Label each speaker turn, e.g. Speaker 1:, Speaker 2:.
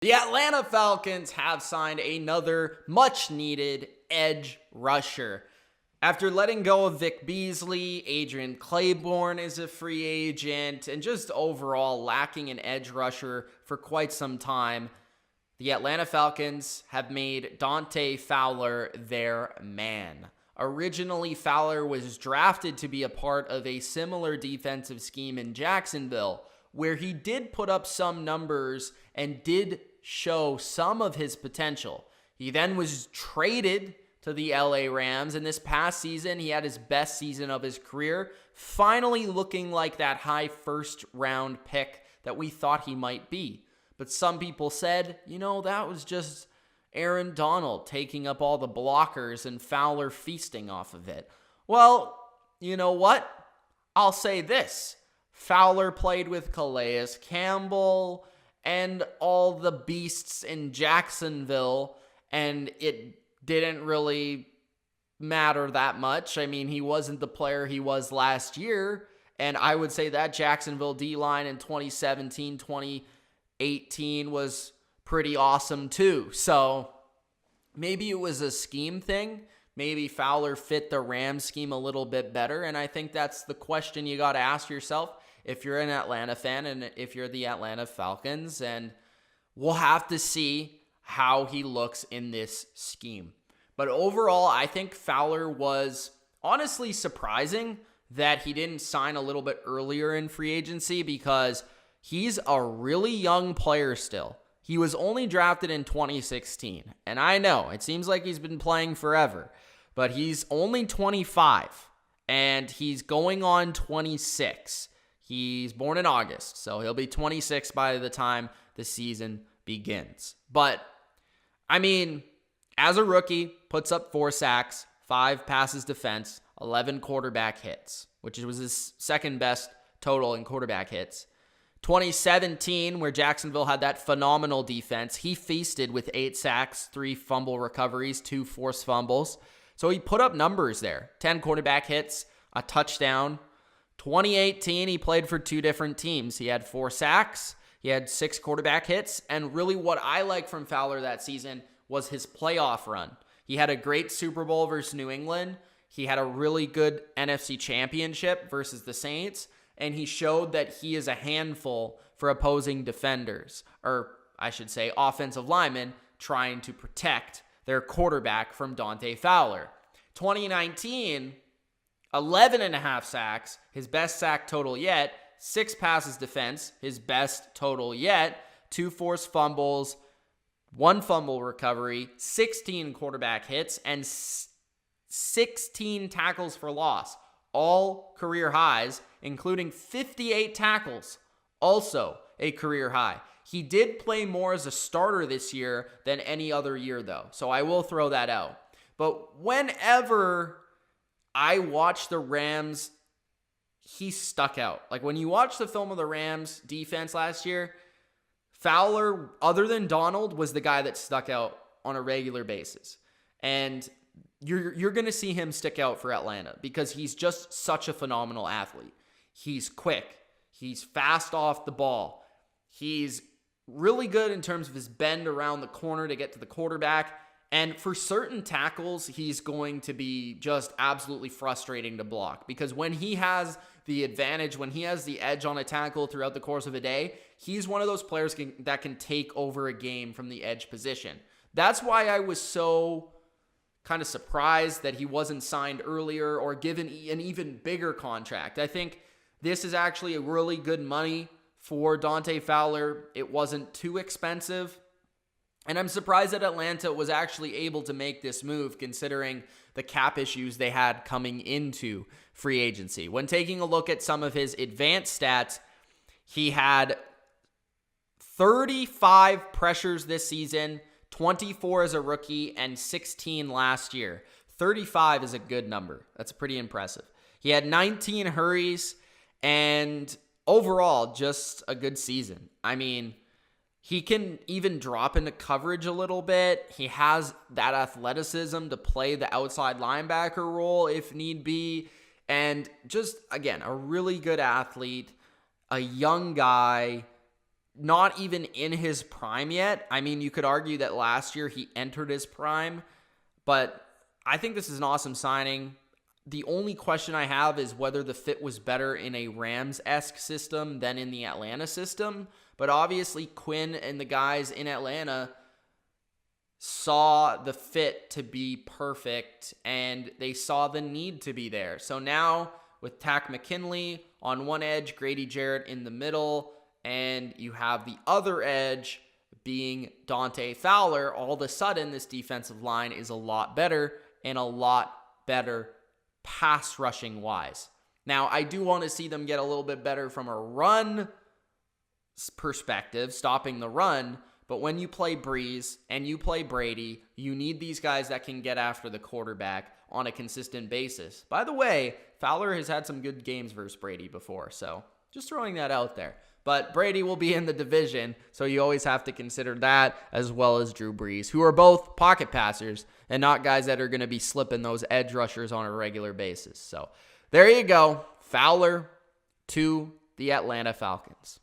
Speaker 1: The Atlanta Falcons have signed another much-needed edge rusher. After letting go of Vic Beasley, Adrian Claiborne is a free agent, and just overall lacking an edge rusher for quite some time, the Atlanta Falcons have made Dante Fowler their man. Originally, Fowler was drafted to be a part of a similar defensive scheme in Jacksonville, where he did put up some numbers and did show some of his potential. He then was traded to the LA Rams, and this past season, he had his best season of his career, finally looking like that high first-round pick that we thought he might be. But some people said, that was just Aaron Donald taking up all the blockers and Fowler feasting off of it. Well, you know what? I'll say this. Fowler played with Calais Campbell and all the beasts in Jacksonville, and it didn't really matter that much. I mean, he wasn't the player he was last year, and I would say that Jacksonville D-line in 2017, 2018 was pretty awesome too. So maybe it was a scheme thing. Maybe Fowler fit the Rams scheme a little bit better, and I think that's the question you got to ask yourself if you're an Atlanta fan and if you're the Atlanta Falcons, and we'll have to see how he looks in this scheme. But overall, I think Fowler was honestly surprising that he didn't sign a little bit earlier in free agency, because he's a really young player still. He was only drafted in 2016, and I know it seems like he's been playing forever, but he's only 25, and he's going on 26. He's born in August, so he'll be 26 by the time the season begins. But, I mean, as a rookie, puts up 4 sacks, 5 passes defense, 11 quarterback hits, which was his second best total in quarterback hits. 2017, where Jacksonville had that phenomenal defense, he feasted with 8 sacks, 3 fumble recoveries, 2 forced fumbles. So he put up numbers there. 10 quarterback hits, a touchdown. 2018, he played for 2 different teams. He had 4 sacks, he had 6 quarterback hits, and really what I like from Fowler that season was his playoff run. He had a great Super Bowl versus New England. He had a really good NFC Championship versus the Saints, and he showed that he is a handful for opposing defenders, or I should say offensive linemen, trying to protect their quarterback from Dante Fowler. 2019, 11.5 sacks, his best sack total yet, 6 passes defense, his best total yet, 2 forced fumbles, 1 fumble recovery, 16 quarterback hits, and 16 tackles for loss, all career highs, including 58 tackles, also a career high. He did play more as a starter this year than any other year, though, so I will throw that out. But whenever I watch the Rams, he stuck out. Like when you watch the film of the Rams defense last year, Fowler, other than Donald, was the guy that stuck out on a regular basis. And you're going to see him stick out for Atlanta because he's just such a phenomenal athlete. He's quick. He's fast off the ball. He's really good in terms of his bend around the corner to get to the quarterback. And for certain tackles, he's going to be just absolutely frustrating to block because when he has the advantage, when he has the edge on a tackle throughout the course of a day, he's one of those players that can take over a game from the edge position. That's why I was so kind of surprised that he wasn't signed earlier or given an even bigger contract. I think this is actually a really good money for Dante Fowler. It wasn't too expensive. And I'm surprised that Atlanta was actually able to make this move considering the cap issues they had coming into free agency. When taking a look at some of his advanced stats, he had 35 pressures this season, 24 as a rookie, and 16 last year. 35 is a good number. That's pretty impressive. He had 19 hurries, and overall, just a good season. I mean, he can even drop into coverage a little bit. He has that athleticism to play the outside linebacker role if need be. And just, again, a really good athlete, a young guy, not even in his prime yet. I mean, you could argue that last year he entered his prime, but I think this is an awesome signing. The only question I have is whether the fit was better in a Rams-esque system than in the Atlanta system. But obviously, Quinn and the guys in Atlanta saw the fit to be perfect, and they saw the need to be there. So now, with Tack McKinley on one edge, Grady Jarrett in the middle, and you have the other edge being Dante Fowler, all of a sudden, this defensive line is a lot better and a lot better pass rushing wise. Now, I do want to see them get a little bit better from a run perspective, stopping the run, but when you play Breeze and you play Brady, you need these guys that can get after the quarterback on a consistent basis. By the way, Fowler has had some good games versus Brady before, so just throwing that out there. But Brady will be in the division, so you always have to consider that, as well as Drew Brees, who are both pocket passers and not guys that are going to be slipping those edge rushers on a regular basis. So there you go. Fowler to the Atlanta Falcons.